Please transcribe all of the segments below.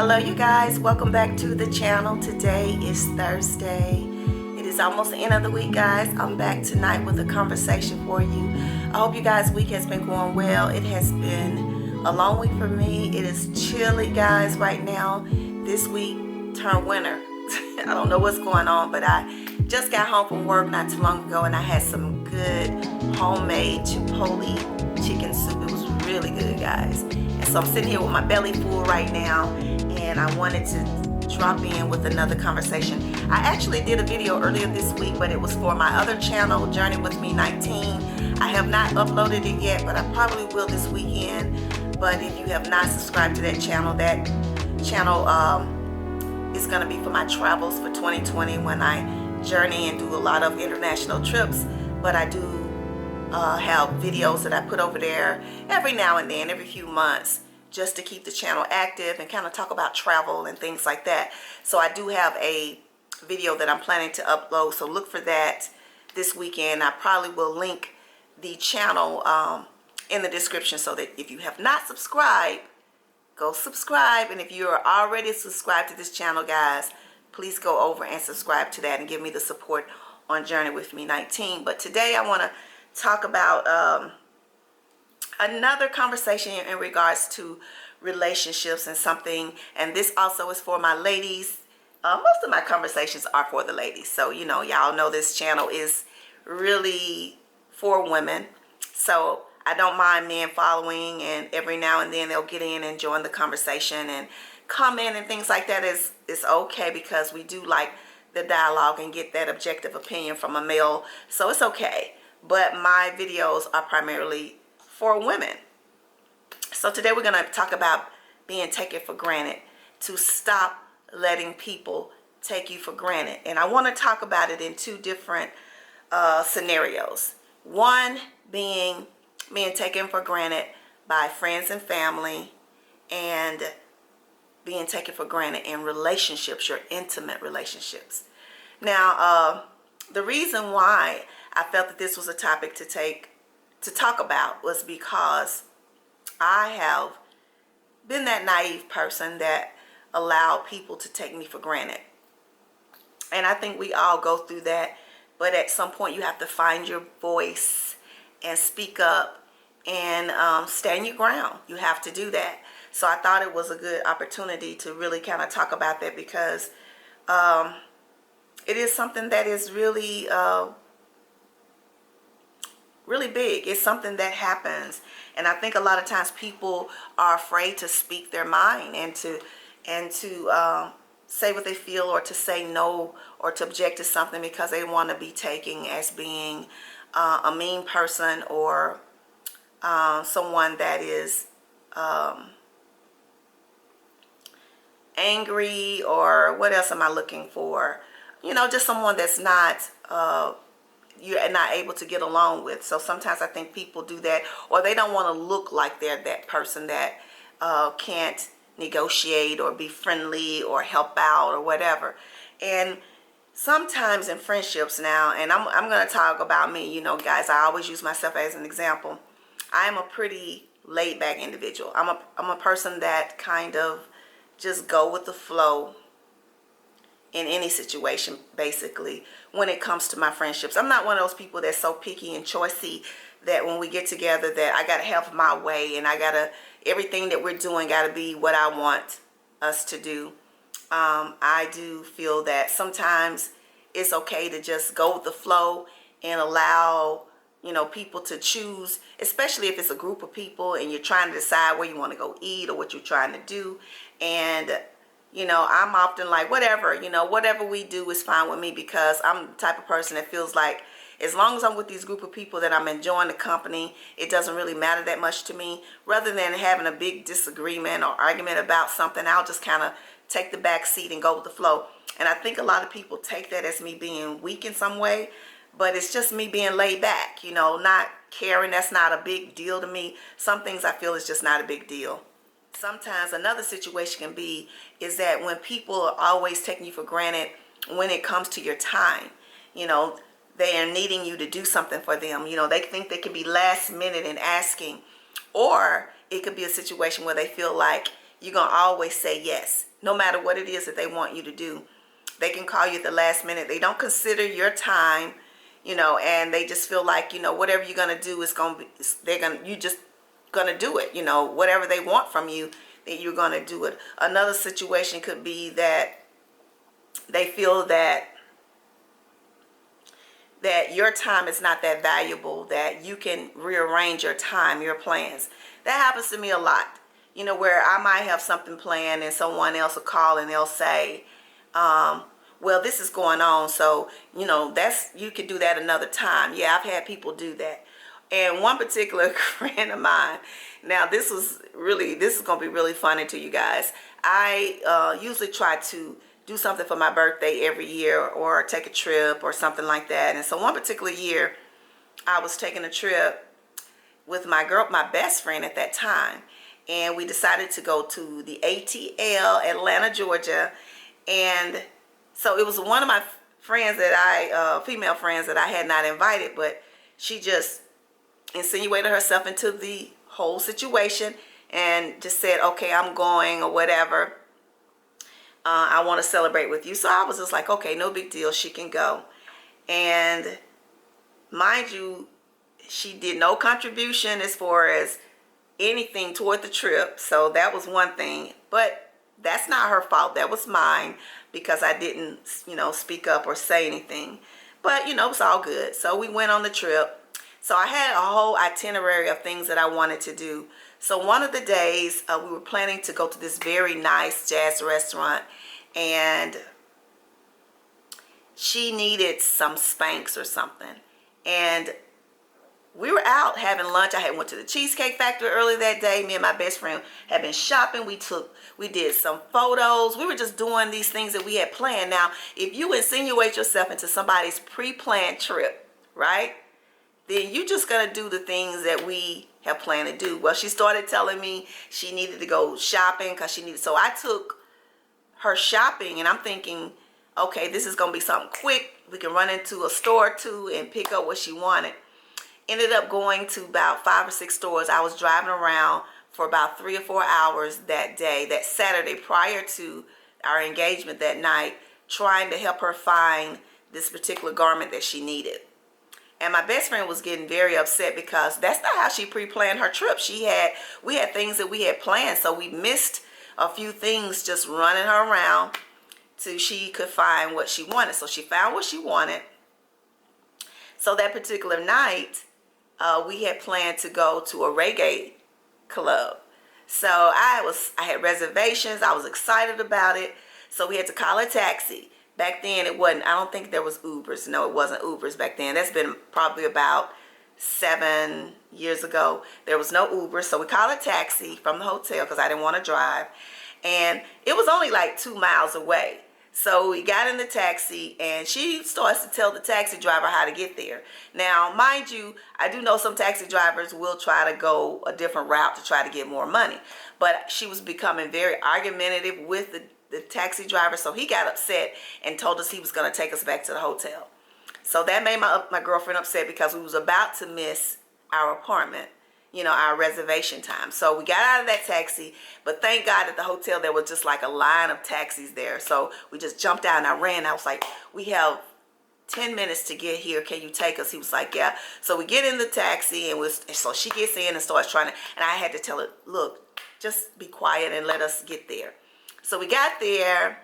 Hello you guys, welcome back to the channel. Today is Thursday. It is almost the end of the week, guys. I'm back tonight with a conversation for you. I hope you guys' week has been going well. It has been a long week for me. It is chilly, guys, right now. This week turned winter. I don't know what's going on, but I just got home from work not too long ago and I had some good homemade chipotle chicken soup. It was really good, guys. And so I'm sitting here with my belly full right now, and I wanted to drop in with another conversation. I actually did a video earlier this week, but it was for my other channel, Journey With Me 19. I have not uploaded it yet, but I probably will this weekend. But if you have not subscribed to that channel is going to be for my travels for 2020 when I journey and do a lot of international trips. But I do have videos that I put over there every now and then, every few months, just to keep the channel active and kind of talk about travel and things like that. So I do have a video that I'm planning to upload, so look for that this weekend. I probably will link the channel in the description, so that if you have not subscribed, go subscribe. And if you are already subscribed to this channel, guys, please go over and subscribe to that and give me the support on Journey With Me 19. But today I want to talk about another conversation in regards to relationships and something, and this also is for my ladies. Most of my conversations are for the ladies, so you know, y'all know this channel is really for women, so I don't mind men following, and every now and then they'll get in and join the conversation and comment and things like that. Is okay, because we do like the dialogue and get that objective opinion from a male, so it's okay. But my videos are primarily for women. So today we're going to talk about being taken for granted, to stop letting people take you for granted. And I want to talk about it in two different scenarios. One being taken for granted by friends and family, and being taken for granted in relationships, your intimate relationships. Now, the reason why I felt that this was a topic to talk about was because I have been that naive person that allowed people to take me for granted. And I think we all go through that, but at some point you have to find your voice and speak up and stand your ground. You have to do that. So I thought it was a good opportunity to really kind of talk about that, because it is something that is really really big. It's something that happens, and I think a lot of times people are afraid to speak their mind and to say what they feel, or to say no, or to object to something, because they want to be taken as being a mean person, or someone that is angry, or what else am I looking for? You know, just someone that's not you're not able to get along with. So sometimes I think people do that, or they don't want to look like they're that person that can't negotiate or be friendly or help out or whatever. And sometimes in friendships now, and I'm going to talk about me, you know, guys, I always use myself as an example. I am a pretty laid back individual. I'm a person that kind of just go with the flow in any situation, basically, when it comes to my friendships. I'm not one of those people that's so picky and choosy that when we get together that I gotta have my way, and everything that we're doing gotta be what I want us to do. I do feel that sometimes it's okay to just go with the flow and allow, you know, people to choose, especially if it's a group of people and you're trying to decide where you want to go eat or what you're trying to do. And you know, I'm often like, whatever, you know, whatever we do is fine with me, because I'm the type of person that feels like as long as I'm with these group of people that I'm enjoying the company, it doesn't really matter that much to me. Rather than having a big disagreement or argument about something, I'll just kind of take the back seat and go with the flow. And I think a lot of people take that as me being weak in some way, but it's just me being laid back, you know, not caring. That's not a big deal to me. Some things I feel is just not a big deal. Sometimes another situation can be is that when people are always taking you for granted when it comes to your time, you know, they are needing you to do something for them. You know, they think they can be last minute in asking, or it could be a situation where they feel like you're going to always say yes, no matter what it is that they want you to do. They can call you at the last minute. They don't consider your time, you know, and they just feel like, you know, whatever you're going to do is going to be, you just going to do it, you know, whatever they want from you, that you're going to do it. Another situation could be that they feel that your time is not that valuable, that you can rearrange your time, your plans. That happens to me a lot, you know, where I might have something planned and someone else will call and they'll say, well, this is going on, so, you know, you could do that another time. Yeah, I've had people do that. And one particular friend of mine, now this is going to be really funny to you guys. I usually try to do something for my birthday every year, or take a trip or something like that. And so one particular year, I was taking a trip with my best friend at that time. And we decided to go to the ATL, Atlanta, Georgia. And so it was one of my friends that female friends that I had not invited, but she just insinuated herself into the whole situation and just said, okay, I'm going, or whatever. I want to celebrate with you. So I was just like, okay, no big deal. She can go. And mind you, she did no contribution as far as anything toward the trip. So that was one thing. But that's not her fault. That was mine, because I didn't, you know, speak up or say anything. But, you know, it's all good. So we went on the trip. So I had a whole itinerary of things that I wanted to do. So one of the days, we were planning to go to this very nice jazz restaurant, and she needed some Spanx or something. And we were out having lunch. I had went to the Cheesecake Factory earlier that day. Me and my best friend had been shopping. We did some photos. We were just doing these things that we had planned. Now, if you insinuate yourself into somebody's pre-planned trip, right, then you just gonna do the things that we have planned to do. Well, she started telling me she needed to go shopping because so I took her shopping, and I'm thinking, okay, this is gonna be something quick. We can run into a store or two and pick up what she wanted. Ended up going to about 5 or 6 stores. I was driving around for about 3 or 4 hours that day, that Saturday prior to our engagement that night, trying to help her find this particular garment that she needed. And my best friend was getting very upset because that's not how she pre-planned her trip. We had things that we had planned, so we missed a few things just running her around till she could find what she wanted. So she found what she wanted. So that particular night, we had planned to go to a reggae club. So I had reservations. I was excited about it. So we had to call a taxi. Back then, it wasn't, I don't think there was Ubers. No, it wasn't Ubers back then. That's been probably about 7 years ago. There was no Uber. So we called a taxi from the hotel because I didn't want to drive. And it was only like 2 miles away. So we got in the taxi, and she starts to tell the taxi driver how to get there. Now, mind you, I do know some taxi drivers will try to go a different route to try to get more money. But she was becoming very argumentative with the taxi driver, so he got upset and told us he was going to take us back to the hotel. So that made my girlfriend upset because we was about to miss our apartment, you know, our reservation time. So we got out of that taxi, but thank God at the hotel there was just like a line of taxis there. So we just jumped out and I ran. I was like, we have 10 minutes to get here. Can you take us? He was like, yeah. So we get in the taxi, and so she gets in and starts trying to, and I had to tell her, look, just be quiet and let us get there. So we got there,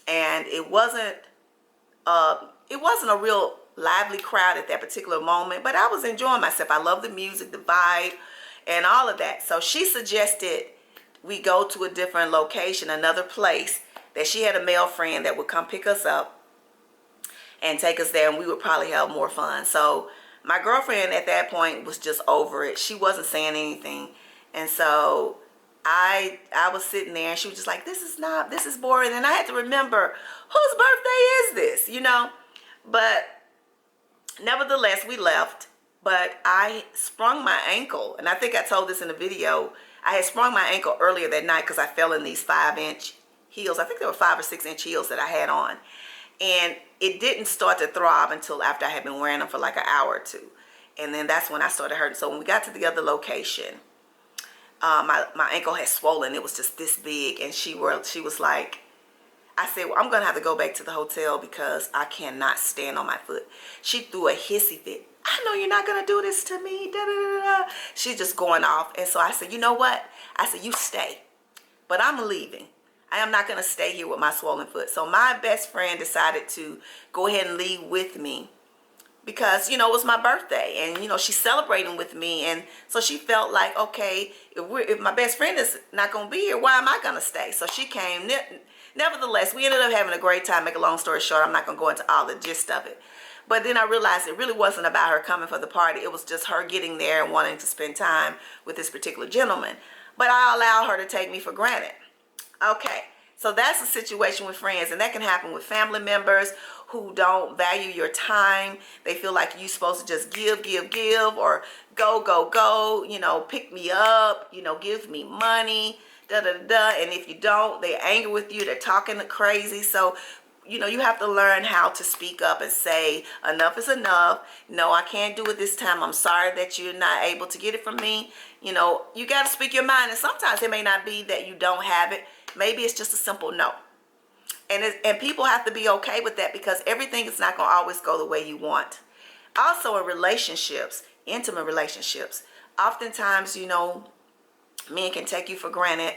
and it wasn't a real lively crowd at that particular moment, but I was enjoying myself. I love the music, the vibe, and all of that. So she suggested we go to a different location, another place, that she had a male friend that would come pick us up and take us there, and we would probably have more fun. So my girlfriend at that point was just over it. She wasn't saying anything, and so I was sitting there, and she was just like, this is boring. And I had to remember, whose birthday is this, you know? But nevertheless, we left. But I sprung my ankle, and I think I told this in the video. I had sprung my ankle earlier that night because I fell in these 5-inch heels. I think they were 5 or 6-inch heels that I had on. And it didn't start to throb until after I had been wearing them for like an hour or two. And then that's when I started hurting. So when we got to the other location, my ankle had swollen. It was just this big, and she was like, I said, well, I'm gonna have to go back to the hotel because I cannot stand on my foot. She threw a hissy fit. I know you're not gonna do this to me. Da, da, da, da. She's just going off. And so I said, you know what? I said, you stay, but I'm leaving. I am not gonna stay here with my swollen foot. So my best friend decided to go ahead and leave with me because, you know, it was my birthday, and, you know, she's celebrating with me. And so she felt like, okay, if my best friend is not gonna be here, why am I gonna stay? So she came. Nevertheless, we ended up having a great time. Make a long story short, I'm not gonna go into all the gist of it. But then I realized it really wasn't about her coming for the party. It was just her getting there and wanting to spend time with this particular gentleman. But I allowed her to take me for granted. Okay, so that's a situation with friends, and that can happen with family members who don't value your time. They feel like you're supposed to just give, or go, you know, pick me up, you know, give me money, da da da. And if you don't, they're angry with you. They're talking crazy. So, you know, you have to learn how to speak up and say, enough is enough. No, I can't do it this time. I'm sorry that you're not able to get it from me. You know, you got to speak your mind. And sometimes it may not be that you don't have it. Maybe it's just a simple no. And people have to be okay with that, because everything is not going to always go the way you want. Also in relationships, intimate relationships, oftentimes, you know, men can take you for granted.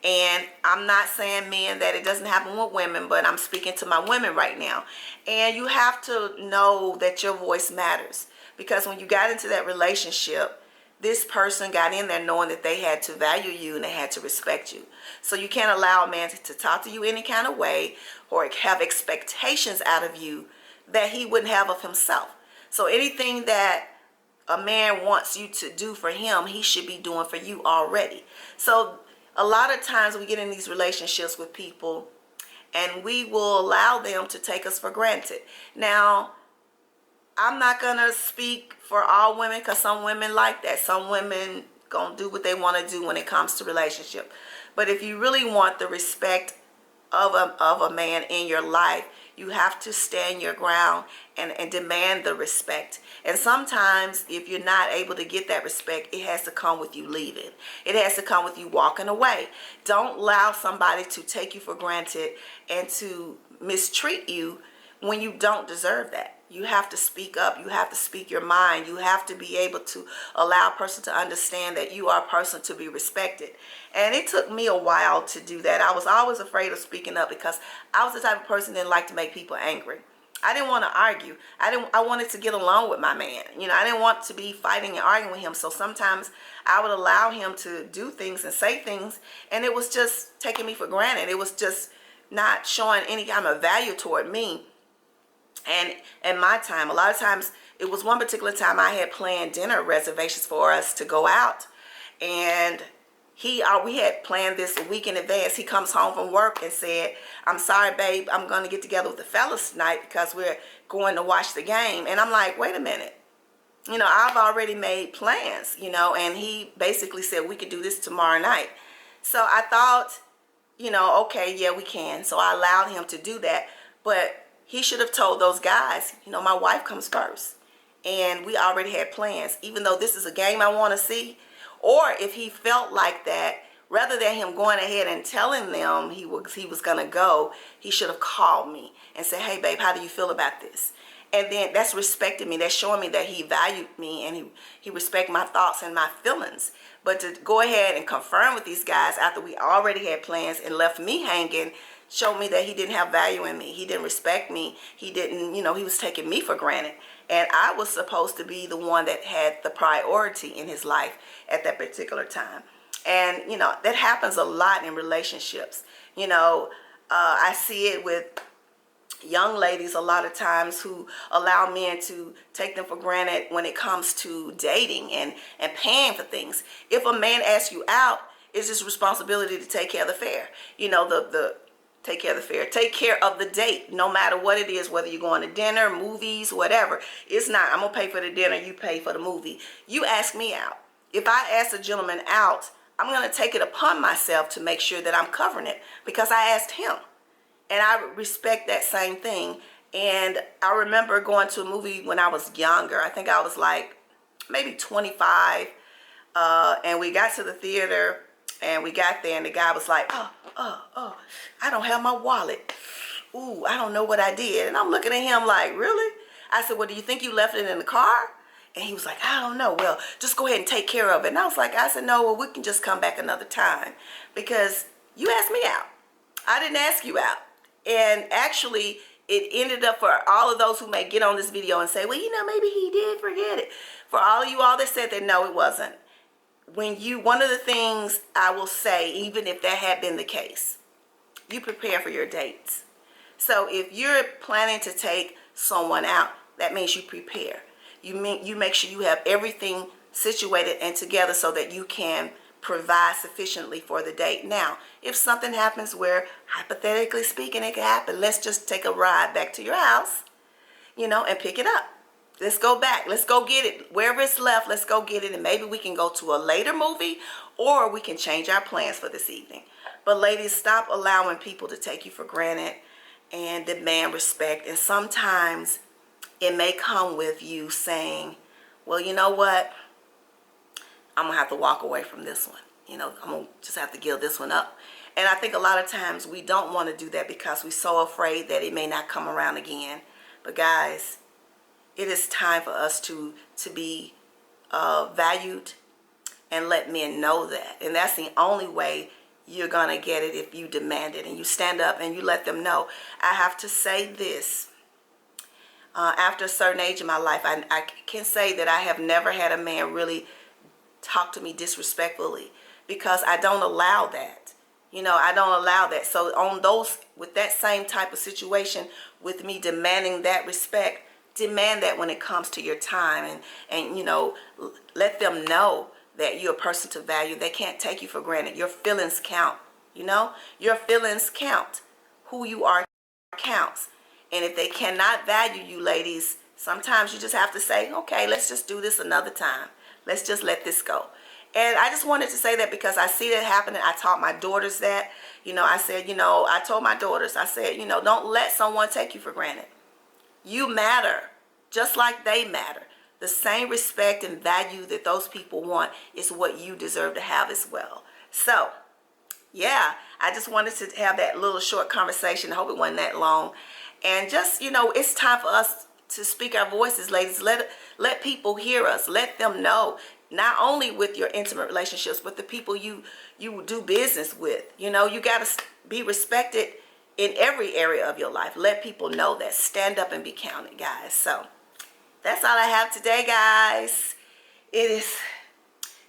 And I'm not saying men that it doesn't happen with women, but I'm speaking to my women right now. And you have to know that your voice matters, because when you got into that relationship, this person got in there knowing that they had to value you and they had to respect you. So you can't allow a man to talk to you any kind of way or have expectations out of you that he wouldn't have of himself. So anything that a man wants you to do for him, he should be doing for you already. So a lot of times we get in these relationships with people and we will allow them to take us for granted. Now, I'm not going to speak for all women, because some women like that. Some women going to do what they want to do when it comes to relationship. But if you really want the respect of a man in your life, you have to stand your ground and demand the respect. And sometimes if you're not able to get that respect, it has to come with you leaving. It has to come with you walking away. Don't allow somebody to take you for granted and to mistreat you when you don't deserve that. You have to speak up. You have to speak your mind. You have to be able to allow a person to understand that you are a person to be respected. And it took me a while to do that. I was always afraid of speaking up because I was the type of person that didn't like to make people angry. I didn't want to argue. I wanted to get along with my man. You know, I didn't want to be fighting and arguing with him. So sometimes I would allow him to do things and say things, and it was just taking me for granted. It was just not showing any kind of value toward me. And my time, a lot of times, it was one particular time I had planned dinner reservations for us to go out, and we had planned this a week in advance. He comes home from work and said, I'm sorry, babe, I'm going to get together with the fellas tonight because we're going to watch the game. And I'm like, wait a minute. You know, I've already made plans, you know, and he basically said we could do this tomorrow night. So I thought, you know, okay, yeah, we can. So I allowed him to do that. But he should have told those guys, you know, my wife comes first. And we already had plans, even though this is a game I want to see. Or if he felt like that, rather than him going ahead and telling them he was going to go, he should have called me and said, hey, babe, how do you feel about this? And then that's respecting me. That's showing me that he valued me and he respected my thoughts and my feelings. But to go ahead and confirm with these guys after we already had plans and left me hanging, showed me that he didn't have value in me. He didn't respect me. He didn't, you know, he was taking me for granted. And I was supposed to be the one that had the priority in his life at that particular time. And, you know, that happens a lot in relationships. You know, I see it with young ladies a lot of times who allow men to take them for granted when it comes to dating and paying for things. If a man asks you out, it's his responsibility to take care of the fare. You know, take care of the fare. Take care of the date, no matter what it is, whether you're going to dinner, movies, whatever. It's not, I'm going to pay for the dinner, you pay for the movie. You ask me out. If I ask a gentleman out, I'm going to take it upon myself to make sure that I'm covering it because I asked him. And I respect that same thing. And I remember going to a movie when I was younger. I think I was like maybe 25. And we got to the theater, and we got there, and the guy was like, oh, I don't have my wallet. Ooh, I don't know what I did. And I'm looking at him like, really? I said, well, do you think you left it in the car? And he was like, I don't know. Well, just go ahead and take care of it. And I said, no, well, we can just come back another time because you asked me out. I didn't ask you out. And actually, it ended up, for all of those who may get on this video and say, well, you know, maybe he did forget it. For all of you all that said that, no, it wasn't. One of the things I will say, even if that had been the case, you prepare for your dates. So if you're planning to take someone out, that means you prepare. You make sure you have everything situated and together so that you can provide sufficiently for the date. Now, if something happens where, hypothetically speaking, it could happen, let's just take a ride back to your house, you know, and pick it up. Let's go back. Let's go get it. Wherever it's left, let's go get it. And maybe we can go to a later movie, or we can change our plans for this evening. But ladies, stop allowing people to take you for granted and demand respect. And sometimes it may come with you saying, well, you know what? I'm going to have to walk away from this one. You know, I'm going to just have to give this one up. And I think a lot of times we don't want to do that because we're so afraid that it may not come around again. But guys, it is time for us to be valued and let men know that. And that's the only way you're going to get it, if you demand it and you stand up and you let them know. I have to say this. After a certain age in my life, I can say that I have never had a man really talk to me disrespectfully, because I don't allow that. You know, I don't allow that. So on those, with that same type of situation, with me demanding that respect, demand that when it comes to your time, and you know, let them know that you're a person to value. They can't take you for granted. Your feelings count. You know, your feelings count. Who you are counts. And if they cannot value you, ladies, sometimes you just have to say, okay, let's just do this another time. Let's just let this go. And I just wanted to say that because I see that happening. I taught my daughters that. You know, I said, you know, I told my daughters, I said, you know, don't let someone take you for granted. You matter just like they matter. The same respect and value that those people want is what you deserve to have as well. So, yeah, I just wanted to have that little short conversation. I hope it wasn't that long. And just, you know, it's time for us to speak our voices, ladies. Let people hear us. Let them know, not only with your intimate relationships, but the people you do business with. You know, you got to be respected in every area of your life. Let people know that. Stand up and be counted, guys. So that's all I have today, guys. It is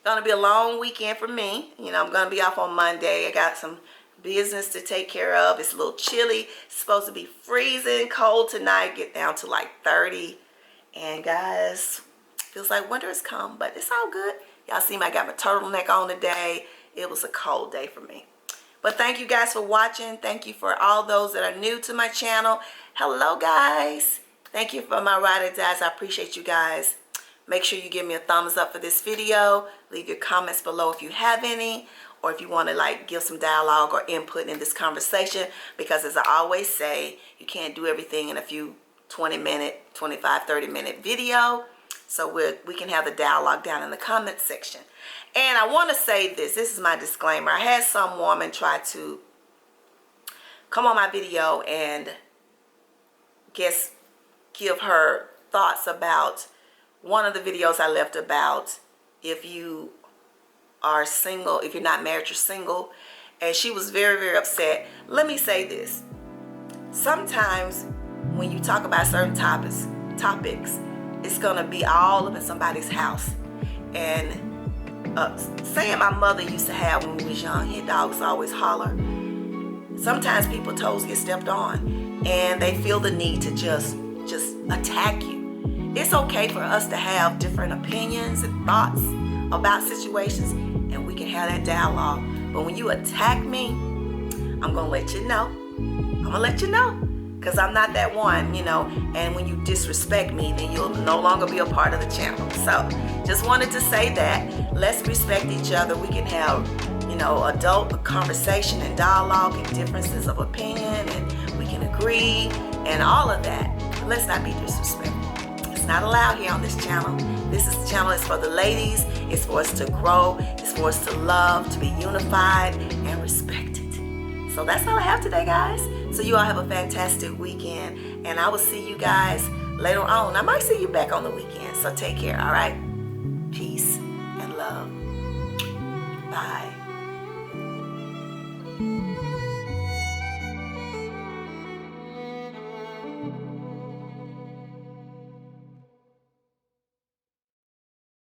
going to be a long weekend for me. You know, I'm going to be off on Monday. I got some business to take care of. It's a little chilly. It's supposed to be freezing cold tonight. Get down to like 30. And guys, feels like winter has come, but it's all good. Y'all see me, I got my turtleneck on today. It was a cold day for me. But thank you guys for watching. Thank you for all those that are new to my channel. Hello, guys. Thank you for my ride or dies. I appreciate you guys. Make sure you give me a thumbs up for this video. Leave your comments below if you have any, or if you want to like give some dialogue or input in this conversation, because as I always say, you can't do everything in a few 20-minute, 25, 30-minute video. So we can have the dialogue down in the comment section. And I want to say this. This is my disclaimer. I had some woman try to come on my video and give her thoughts about one of the videos I left about if you are single, if you're not married, you're single. And she was very, very upset. Let me say this. Sometimes when you talk about certain topics, it's gonna be all up in somebody's house. And saying my mother used to have when we was young, her dogs always holler. Sometimes people's toes get stepped on and they feel the need to just attack you. It's okay for us to have different opinions and thoughts about situations, and we can have that dialogue. But when you attack me, I'm gonna let you know. I'm gonna let you know, because I'm not that one, you know. And when you disrespect me, then you'll no longer be a part of the channel. So just wanted to say that. Let's respect each other. We can have, you know, adult conversation and dialogue and differences of opinion, and we can agree and all of that. But let's not be disrespectful. It's not allowed here on this channel. This channel is for the ladies. It's for us to grow. It's for us to love, to be unified and respected. So that's all I have today, guys. So you all have a fantastic weekend, and I will see you guys later on. I might see you back on the weekend. So take care, all right? Peace and love. Bye.